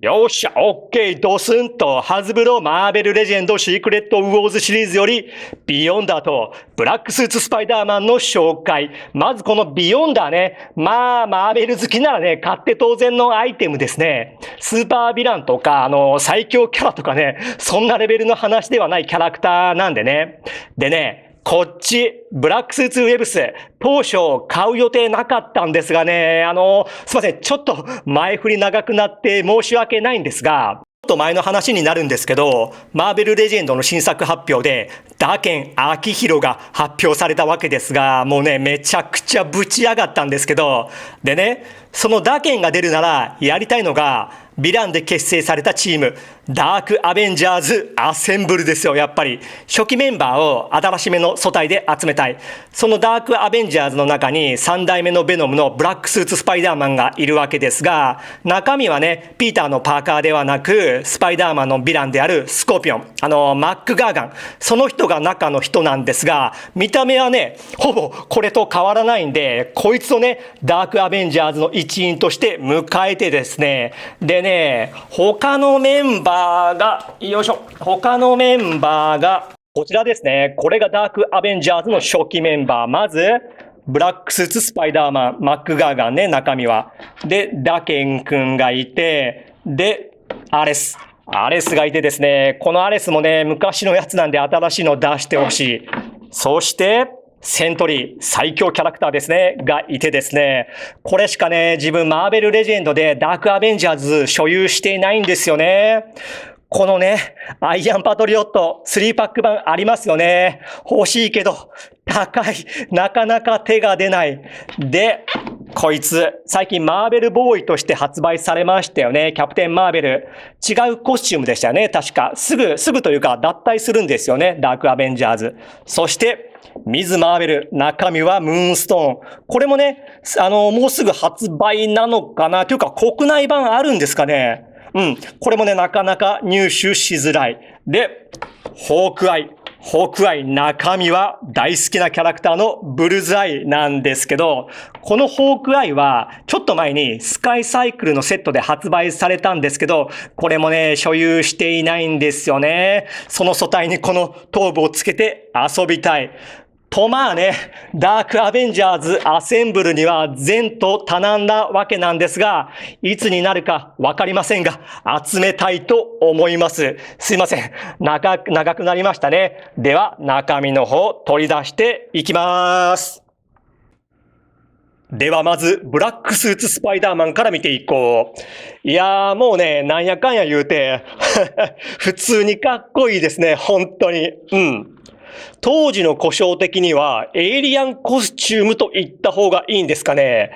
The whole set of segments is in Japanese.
よっしゃ、オッケー、ドスンと、ハズブロマーベルレジェンドシークレットウォーズシリーズより、ビヨンダーと、ブラックスーツスパイダーマンの紹介。まずこのビヨンダーね、マーベル好きならね、買って当然のアイテムですね。スーパーヴィランとか、最強キャラとかね、そんなレベルの話ではないキャラクターなんでね。でね、こっち、ブラックスーツウェブス、当初買う予定なかったんですがね、すいません、ちょっと前振り長くなって申し訳ないんですが、ちょっと前の話になるんですけど、マーベルレジェンドの新作発表で、ダケン・アキヒロが発表されたわけですが、もうね、めちゃくちゃぶち上がったんですけど、でね、そのダケンが出るならやりたいのが、ヴィランで結成されたチーム、ダークアベンジャーズアセンブルですよ、やっぱり。初期メンバーを新しめの素体で集めたい。そのダークアベンジャーズの中に3代目のベノムのブラックスーツスパイダーマンがいるわけですが、中身はね、ピーターのパーカーではなく、スパイダーマンのヴィランであるスコーピオン、マックガーガン、その人が中の人なんですが、見た目はね、ほぼこれと変わらないんで、こいつをね、ダークアベンジャーズの一員として迎えてですね、でね、他のメンバーが、こちらですね。これがダークアベンジャーズの初期メンバー。まず、ブラックスーツスパイダーマン、マックガーガンね、中身は。で、ダケン君がいて、で、アレスがいてですね、このアレスもね、昔のやつなんで新しいの出してほしい。そして、セントリー、最強キャラクターですね、がいてですね、これしかね、自分マーベルレジェンドでダークアベンジャーズ所有していないんですよね。このね、アイアンパトリオット3パック版ありますよね。欲しいけど、高い。なかなか手が出ない。で、こいつ、最近マーベルボーイとして発売されましたよね。キャプテンマーベル。違うコスチュームでしたよね。確か。すぐというか脱退するんですよね。ダークアベンジャーズ。そして、ミズ・マーベル。中身はムーンストーン。これもね、もうすぐ発売なのかな。というか、国内版あるんですかね。これもね、なかなか入手しづらい。で、ホークアイ、中身は大好きなキャラクターのブルズアイなんですけど、このホークアイはちょっと前にスカイサイクルのセットで発売されたんですけど、これもね、所有していないんですよね。その素体にこの頭部をつけて遊びたい。とまあね、ダークアベンジャーズアセンブルには前途多難なわけなんですが、いつになるかわかりませんが、集めたいと思います。すいません。長くなりましたね。では、中身の方取り出していきます。ではまず、ブラックスーツスパイダーマンから見ていこう。いやーもうね、なんやかんや言うて、普通にかっこいいですね、本当に。当時の呼称的にはエイリアンコスチュームと言った方がいいんですかね。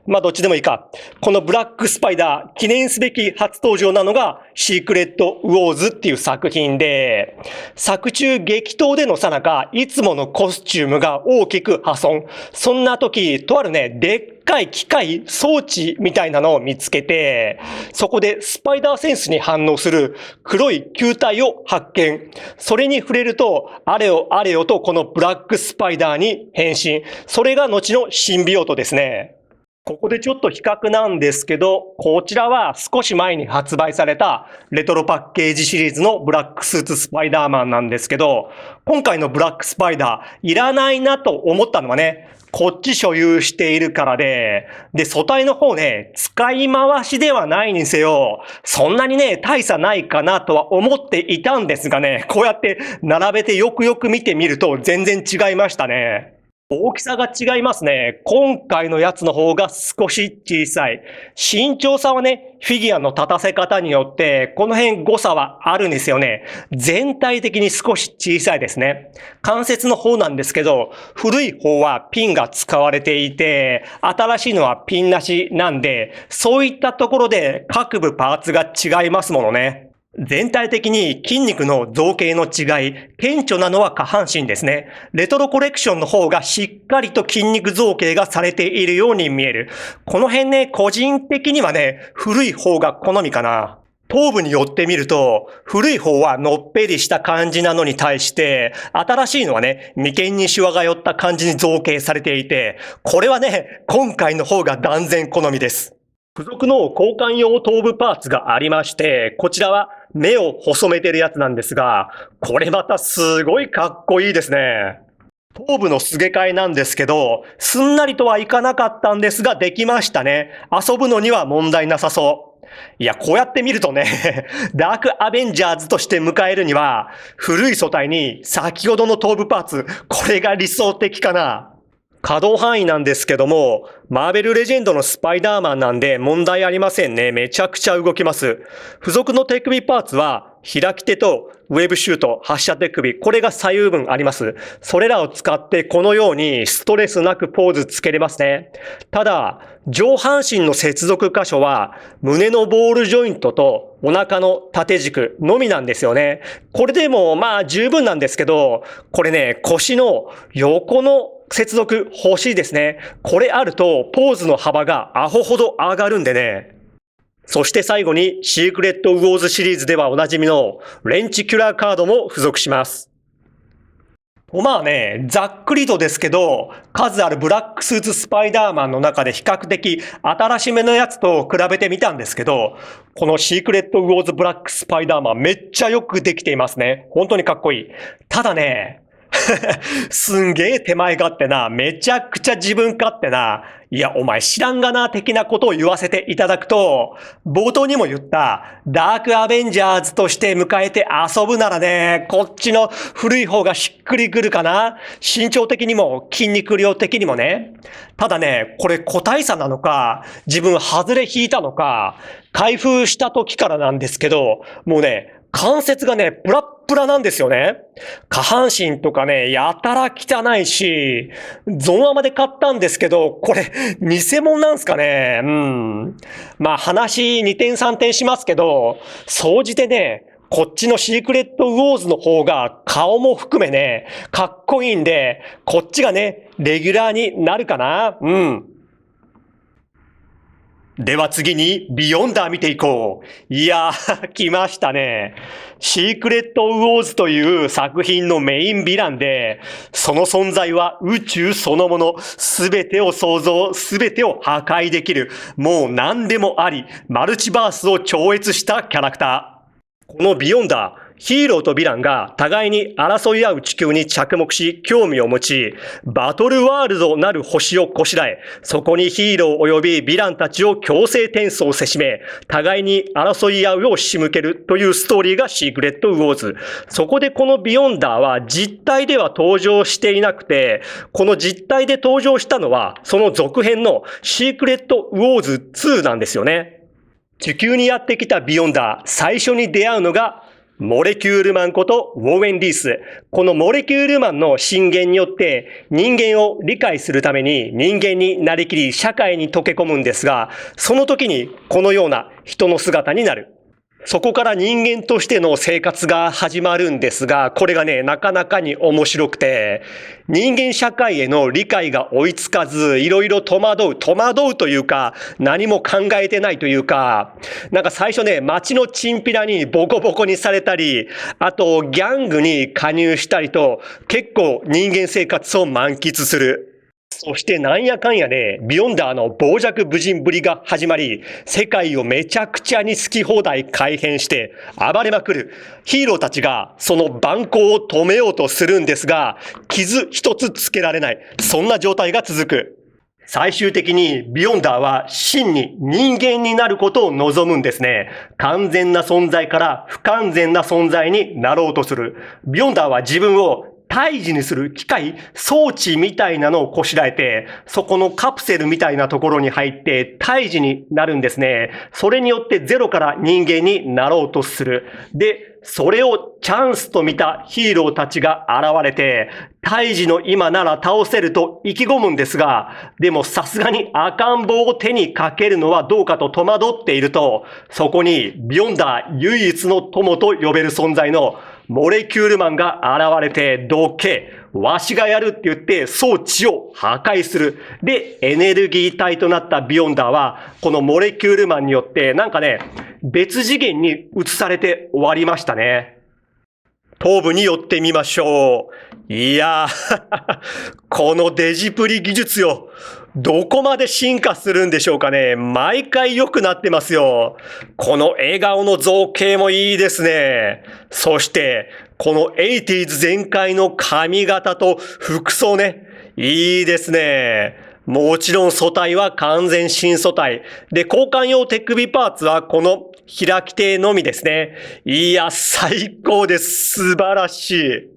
まあどっちでもいいか。このブラックスパイダー、記念すべき初登場なのがシークレットウォーズっていう作品で、作中激闘での最中、いつものコスチュームが大きく破損。そんな時、とあるね、でっかい機械、装置みたいなのを見つけて、そこでスパイダーセンスに反応する黒い球体を発見。それに触れると、あれよとこのブラックスパイダーに変身。それが後のシンビオートですね。ここでちょっと比較なんですけど、こちらは少し前に発売されたレトロパッケージシリーズのブラックスーツスパイダーマンなんですけど、今回のブラックスパイダーいらないなと思ったのはね、こっち所有しているからで、素体の方ね、使い回しではないにせよ、そんなにね、大差ないかなとは思っていたんですがね、こうやって並べてよくよく見てみると全然違いましたね。大きさが違いますね。今回のやつの方が少し小さい。身長差はね、フィギュアの立たせ方によって、この辺誤差はあるんですよね。全体的に少し小さいですね。関節の方なんですけど、古い方はピンが使われていて、新しいのはピンなしなんで、そういったところで各部パーツが違いますものね。全体的に筋肉の造形の違い、顕著なのは下半身ですね。レトロコレクションの方がしっかりと筋肉造形がされているように見える。この辺ね、個人的にはね、古い方が好みかな。頭部によってみると、古い方はのっぺりした感じなのに対して、新しいのはね、眉間にシワが寄った感じに造形されていて、これはね、今回の方が断然好みです。付属の交換用頭部パーツがありまして、こちらは目を細めてるやつなんですが、これまたすごいかっこいいですね。頭部のすげ替えなんですけど、すんなりとはいかなかったんですが、できましたね。遊ぶのには問題なさそう。いや、こうやって見るとね、ダークアベンジャーズとして迎えるには、古い素体に先ほどの頭部パーツ、これが理想的かな。可動範囲なんですけども、マーベルレジェンドのスパイダーマンなんで問題ありませんね。めちゃくちゃ動きます。付属の手首パーツは、開き手とウェブシュート、発射手首、これが左右分あります。それらを使ってこのようにストレスなくポーズつけれますね。ただ、上半身の接続箇所は、胸のボールジョイントとお腹の縦軸のみなんですよね。これでもまあ十分なんですけど、これね、腰の横の接続欲しいですね。これあるとポーズの幅がアホほど上がるんでね。そして最後にシークレットウォーズシリーズではおなじみのレンチキュラーカードも付属します。まあね、ざっくりとですけど、数あるブラックスーツスパイダーマンの中で比較的新しめのやつと比べてみたんですけど、このシークレットウォーズブラックスパイダーマンめっちゃよくできていますね。本当にかっこいい。ただね、すんげえ手前勝手な、めちゃくちゃ自分勝手な、いや、お前知らんがな、的なことを言わせていただくと、冒頭にも言った、ダークアベンジャーズとして迎えて遊ぶならね、こっちの古い方がしっくりくるかな。身長的にも筋肉量的にもね。ただね、これ個体差なのか、自分外れ引いたのか、開封した時からなんですけど、もうね、関節がね、プラップラなんですよね。下半身とかね、やたら汚いし、ゾンアマで買ったんですけど、これ、偽物なんすかね。まあ話2点3点しますけど、総じてね、こっちのシークレットウォーズの方が顔も含めね、かっこいいんで、こっちがね、レギュラーになるかな。では次にビヨンダー見ていこう。いやー、来ましたね。シークレットウォーズという作品のメインヴィランで、その存在は宇宙そのもの、すべてを創造、すべてを破壊できる、もう何でもあり、マルチバースを超越したキャラクター。このビヨンダー、ヒーローとヴィランが互いに争い合う地球に着目し興味を持ち、バトルワールドなる星をこしらえ、そこにヒーロー及びヴィランたちを強制転送せしめ、互いに争い合うよう仕向けるというストーリーがシークレットウォーズ。そこでこのビヨンダーは実体では登場していなくて、この実体で登場したのはその続編のシークレットウォーズ2なんですよね。地球にやってきたビヨンダー、最初に出会うのがモレキュールマンことウォーエン・リース。このモレキュールマンの進言によって人間を理解するために人間になりきり社会に溶け込むんですが、その時にこのような人の姿になる。そこから人間としての生活が始まるんですが、これがね、なかなかに面白くて、人間社会への理解が追いつかず、いろいろ戸惑うというか、何も考えてないというか、なんか最初ね、街のチンピラにボコボコにされたり、あとギャングに加入したりと、結構人間生活を満喫する。そしてなんやかんやで、ビヨンダーの傍若無人ぶりが始まり、世界をめちゃくちゃに好き放題改変して暴れまくる。ヒーローたちがその蛮行を止めようとするんですが、傷一つつけられない。そんな状態が続く。最終的にビヨンダーは真に人間になることを望むんですね。完全な存在から不完全な存在になろうとする。ビヨンダーは自分を胎児にする機械、装置みたいなのをこしらえて、そこのカプセルみたいなところに入って胎児になるんですね。それによってゼロから人間になろうとする。で、それをチャンスと見たヒーローたちが現れて、胎児の今なら倒せると意気込むんですが、でもさすがに赤ん坊を手にかけるのはどうかと戸惑っていると、そこにビヨンダー唯一の友と呼べる存在のモレキュールマンが現れて、どけ、わしがやるって言って装置を破壊する。で、エネルギー体となったビヨンダーは、このモレキュールマンによってなんかね、別次元に移されて終わりましたね。頭部に寄ってみましょう。いやー、このデジプリ技術よ。どこまで進化するんでしょうかね。毎回良くなってますよ。この笑顔の造形もいいですね。そして、この 80s 全開の髪型と服装ね。いいですね。もちろん素体は完全新素体。で、交換用手首パーツはこの開き手のみですね。いや、最高です。素晴らしい。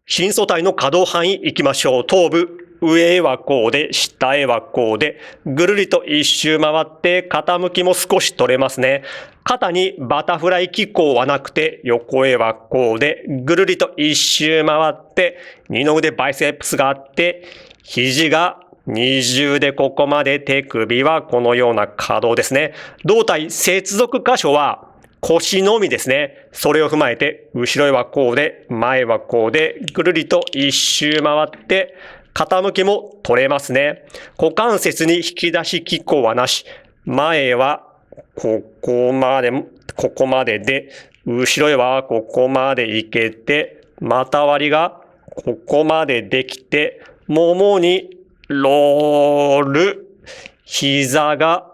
新素体の可動範囲行きましょう。頭部。上へはこうで、下へはこうで、ぐるりと一周回って、傾きも少し取れますね。肩にバタフライ機構はなくて、横へはこうで、ぐるりと一周回って、二の腕バイセップスがあって、肘が二重でここまで手首はこのような可動ですね。胴体接続箇所は腰のみですね。それを踏まえて、後ろへはこうで、前はこうで、ぐるりと一周回って、傾きも取れますね。股関節に引き出し機構はなし。前はここまでで、後ろへはここまで行けて、股割りがここまでできて、ももにロール、膝が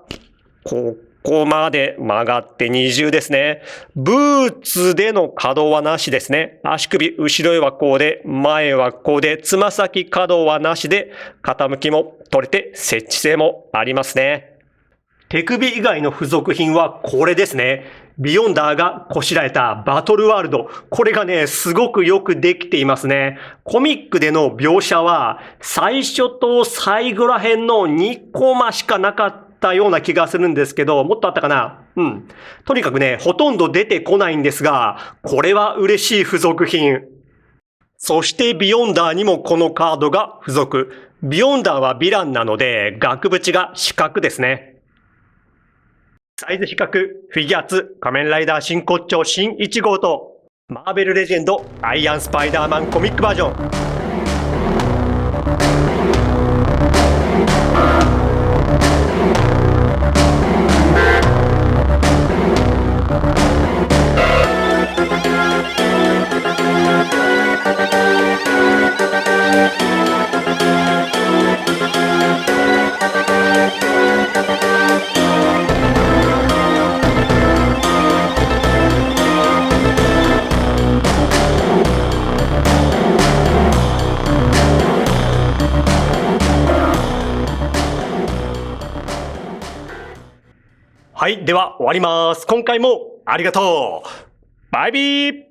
ここまで曲がって二重ですね。ブーツでの可動はなしですね。足首、後ろへはこうで、前はこうで、つま先可動はなしで、傾きも取れて、接地性もありますね。手首以外の付属品はこれですね。ビヨンダーがこしらえたバトルワールド。これがね、すごくよくできていますね。コミックでの描写は、最初と最後ら辺の2コマしかなかったような気がするんですけど、もっとあったかな？とにかくね、ほとんど出てこないんですが、これは嬉しい付属品。そしてビヨンダーにもこのカードが付属。ビヨンダーはヴィランなので、額縁が四角ですね。サイズ比較、フィギュア2、仮面ライダー新骨頂新1号と、マーベルレジェンド、アイアンスパイダーマンコミックバージョン。はい、では終わります。今回もありがとう。バイビー。